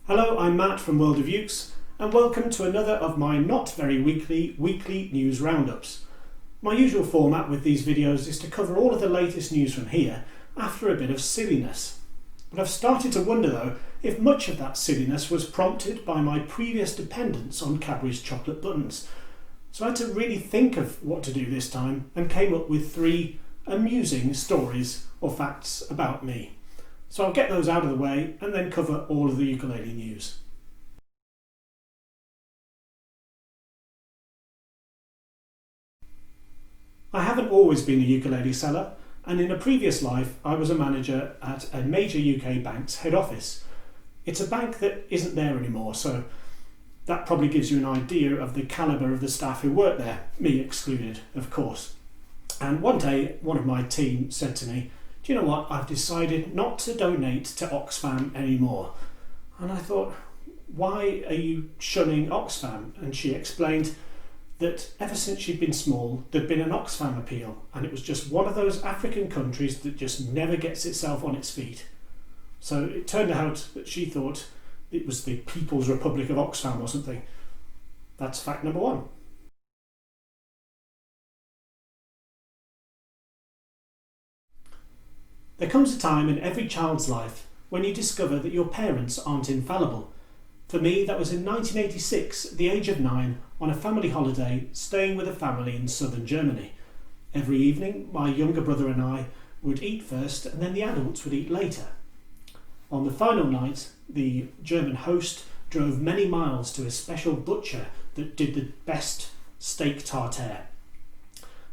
Hello, I'm Matt from World of Ukes, and welcome to another of my not very weekly news roundups. My usual format with these videos is to cover all of the latest news from here after a bit of silliness. But I've started to wonder though if much of that silliness was prompted by my previous dependence on Cadbury's chocolate buttons. So I had to really think of what to do this time and came up with 3 amusing stories or facts about me. So I'll get those out of the way and then cover all of the ukulele news. I haven't always been a ukulele seller, and in a previous life I was a manager at a major UK bank's head office. It's a bank that isn't there anymore, so that probably gives you an idea of the calibre of the staff who work there, me excluded, of course. And one day one of my team said to me, "Do you know what, I've decided not to donate to Oxfam anymore." And I thought, "Why are you shunning Oxfam?" And she explained that ever since she'd been small there'd been an Oxfam appeal, and it was just one of those African countries that just never gets itself on its feet. So it turned out that she thought it was the People's Republic of Oxfam or something. That's fact number 1. There comes a time in every child's life when you discover that your parents aren't infallible. For me, that was in 1986, at the age of 9, on a family holiday, staying with a family in southern Germany. Every evening, my younger brother and I would eat first, and then the adults would eat later. On the final night, the German host drove many miles to a special butcher that did the best steak tartare.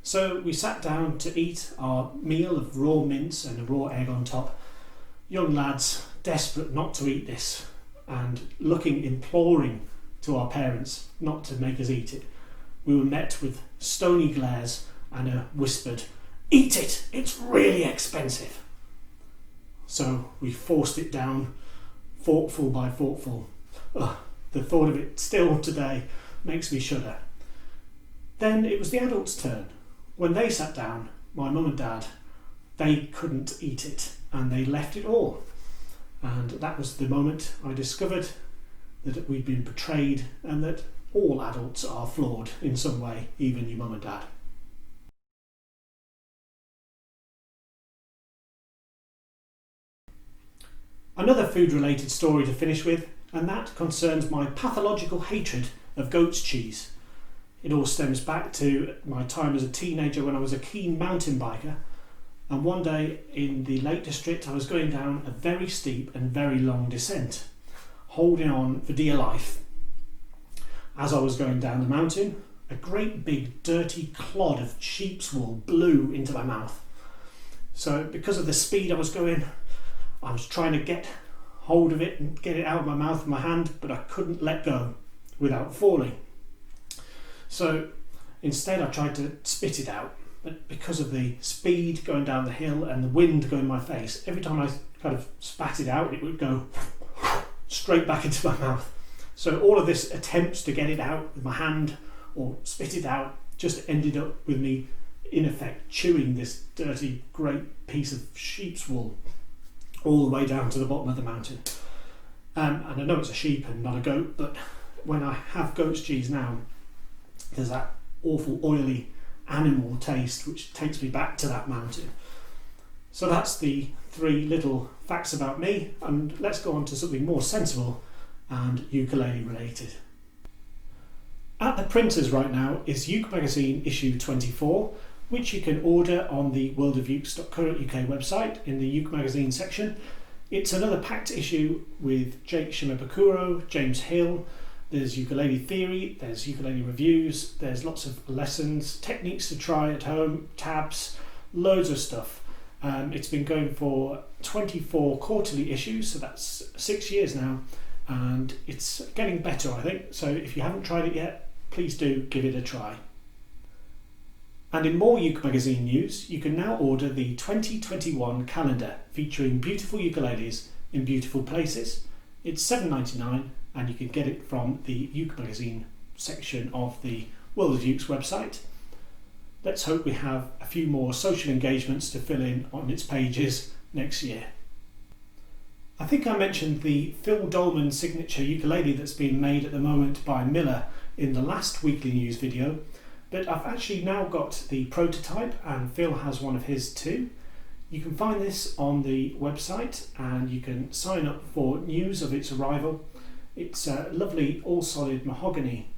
So we sat down to eat our meal of raw mince and a raw egg on top. Young lads, desperate not to eat this and looking imploring to our parents not to make us eat it. We were met with stony glares and a whispered, "Eat it, it's really expensive." So we forced it down, forkful by forkful. The thought of it still today makes me shudder. Then it was the adults' turn. When they sat down, my mum and dad, they couldn't eat it and they left it all. And that was the moment I discovered that we'd been betrayed and that all adults are flawed in some way, even your mum and dad. Another food-related story to finish with, and that concerns my pathological hatred of goat's cheese. It all stems back to my time as a teenager when I was a keen mountain biker, and one day in the Lake District I was going down a very steep and very long descent, holding on for dear life. As I was going down the mountain, a great big dirty clod of sheep's wool blew into my mouth. So because of the speed I was going, I was trying to get hold of it and get it out of my mouth with my hand, but I couldn't let go without falling. So instead I tried to spit it out, but because of the speed going down the hill and the wind going in my face, every time I kind of spat it out it would go straight back into my mouth. So all of this attempts to get it out with my hand or spit it out just ended up with me in effect chewing this dirty great piece of sheep's wool all the way down to the bottom of the mountain. And I know it's a sheep and not a goat, but when I have goat's cheese now, there's that awful oily animal taste which takes me back to that mountain. So that's the 3 little facts about me, and let's go on to something more sensible and ukulele related. At the printers right now is UKE Magazine Issue 24, which you can order on the worldofukes.co.uk website in the UKE Magazine section. It's another packed issue with Jake Shimabukuro, James Hill. There's ukulele theory, there's ukulele reviews, there's lots of lessons, techniques to try at home, tabs, loads of stuff. It's been going for 24 quarterly issues, so that's 6 years now, and it's getting better, I think. So if you haven't tried it yet, please do give it a try. And in more UKE Magazine news, you can now order the 2021 calendar featuring beautiful ukuleles in beautiful places. It's $7.99 and you can get it from the UKE Magazine section of the World of Ukes website. Let's hope we have a few more social engagements to fill in on its pages next year. I think I mentioned the Phil Dolman signature ukulele that's being made at the moment by Millar in the last weekly news video, but I've actually now got the prototype and Phil has one of his too. You can find this on the website and you can sign up for news of its arrival. It's a lovely all-solid mahogany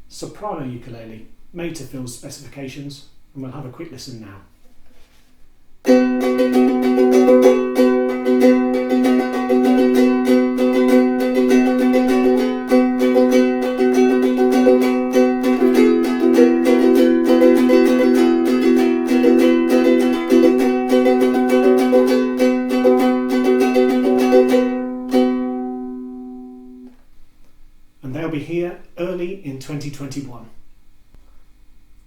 soprano ukulele made to Phil's specifications, and we'll have a quick listen now. And they'll be here early in 2021.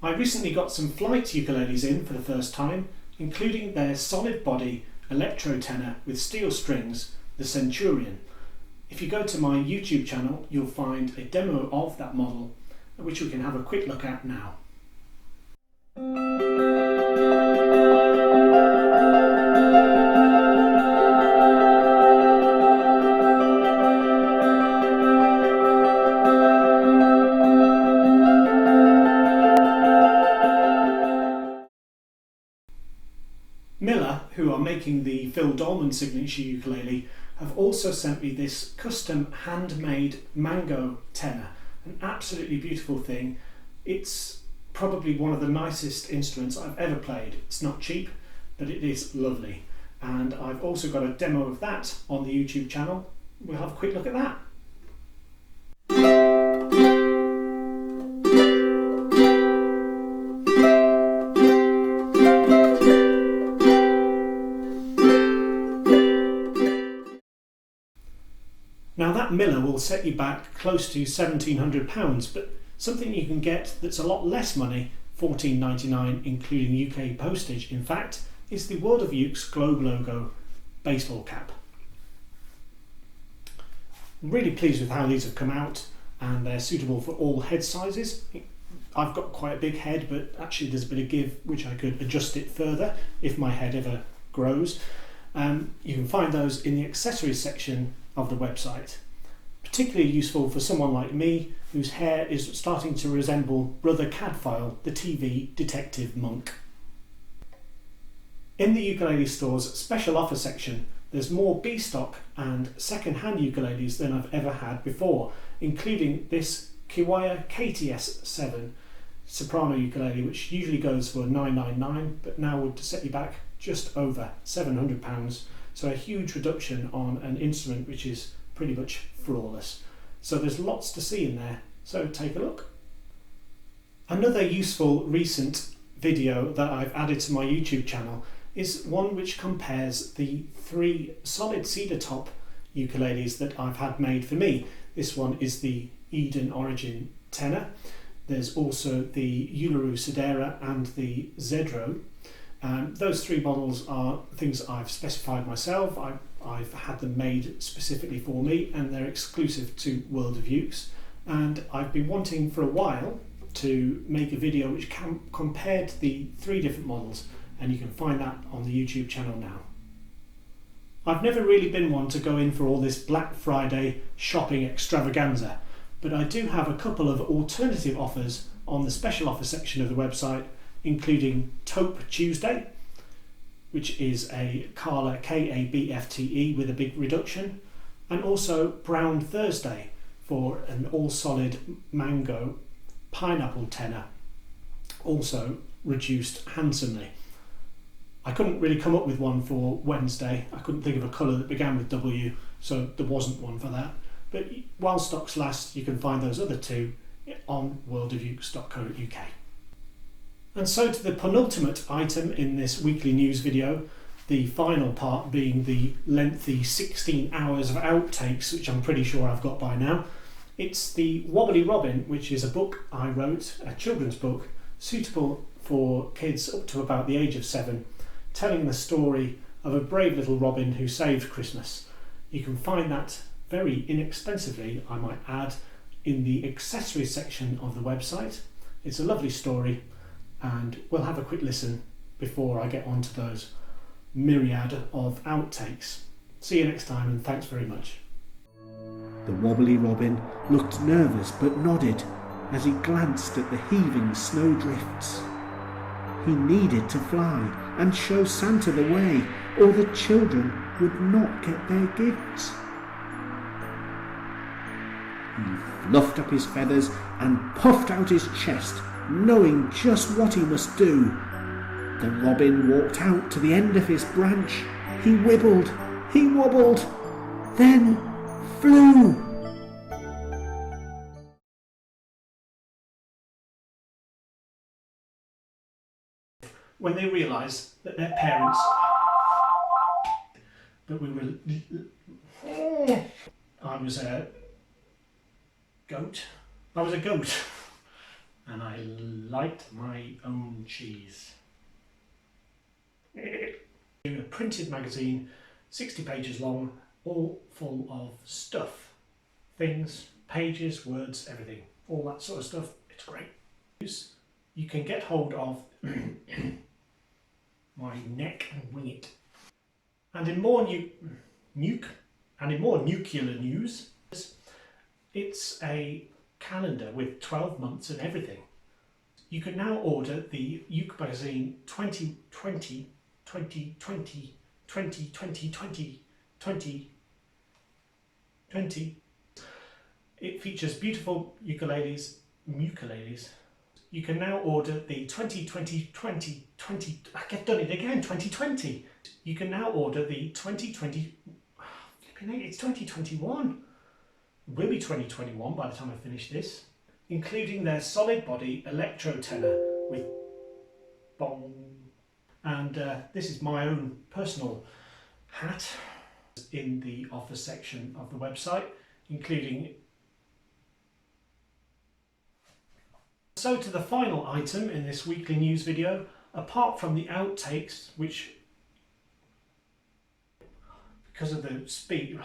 I recently got some Flight ukuleles in for the first time, including their solid body electro tenor with steel strings, the Centurion. If you go to my YouTube channel, you'll find a demo of that model, which we can have a quick look at now. Millar, who are making the Phil Dolman signature ukulele, have also sent me this custom handmade mango tenor, an absolutely beautiful thing. It's probably one of the nicest instruments I've ever played. It's not cheap, but it is lovely. And I've also got a demo of that on the YouTube channel. We'll have a quick look at that. Now that Millar will set you back close to £1,700, but something you can get that's a lot less money, £14.99 including UK postage, in fact, is the World of Ukes globe logo baseball cap. I'm really pleased with how these have come out, and they're suitable for all head sizes. I've got quite a big head, but actually there's a bit of give which I could adjust it further if my head ever grows. You can find those in the accessories section of the website. Particularly useful for someone like me whose hair is starting to resemble Brother Cadfael, the TV detective monk. In the Ukulele Stores special offer section, there's more B-stock and second-hand ukuleles than I've ever had before, including this Kiwaya KTS7 soprano ukulele, which usually goes for $9.99 but now would set you back just over £700, so a huge reduction on an instrument which is pretty much flawless. So there's lots to see in there, so take a look. Another useful recent video that I've added to my YouTube channel is one which compares the 3 solid Cedar Top ukuleles that I've had made for me. This one is the Eden Origin tenor. There's also the Uluru Sedera and the Zedro. Those 3 models are things I've specified myself. I've had them made specifically for me, and they're exclusive to World of Ukes. And I've been wanting for a while to make a video which compared the 3 different models, and you can find that on the YouTube channel now. I've never really been one to go in for all this Black Friday shopping extravaganza, but I do have a couple of alternative offers on the special offer section of the website, including Taupe Tuesday, which is a Kala KABFTE with a big reduction, and also Brown Thursday for an all-solid mango pineapple tenor, also reduced handsomely. I couldn't really come up with one for Wednesday. I couldn't think of a colour that began with W, so there wasn't one for that. But while stocks last, you can find those other 2 on worldofukes.co.uk. And so to the penultimate item in this weekly news video, the final part being the lengthy 16 hours of outtakes, which I'm pretty sure I've got by now. It's the Wobbly Robin, which is a book I wrote, a children's book, suitable for kids up to about the age of 7, telling the story of a brave little robin who saved Christmas. You can find that very inexpensively, I might add, in the accessories section of the website. It's a lovely story, and we'll have a quick listen before I get on to those myriad of outtakes. See you next time, and thanks very much. The Wobbly Robin looked nervous but nodded as he glanced at the heaving snowdrifts. He needed to fly and show Santa the way, or the children would not get their gifts. He fluffed up his feathers and puffed out his chest, knowing just what he must do. The robin walked out to the end of his branch. He wibbled, he wobbled, then flew. When they realise that their parents... But we were... I was a goat. And I liked my own cheese. A printed magazine, 60 pages long, all full of stuff. Things, pages, words, everything. All that sort of stuff. It's great. You can get hold of my neck and wing it. And in more nuclear news, it's a calendar with 12 months and everything. You can now order the UKE Magazine 2020. It features beautiful ukuleles. You can now order the 2020. I've done it again. 2020. You can now order the 2020. It's 2021. It will be 2021 by the time I finish this, including their solid body electro tenor with bong. And this is my own personal hat in the offer section of the website, including. So to the final item in this weekly news video, apart from the outtakes, which because of the speed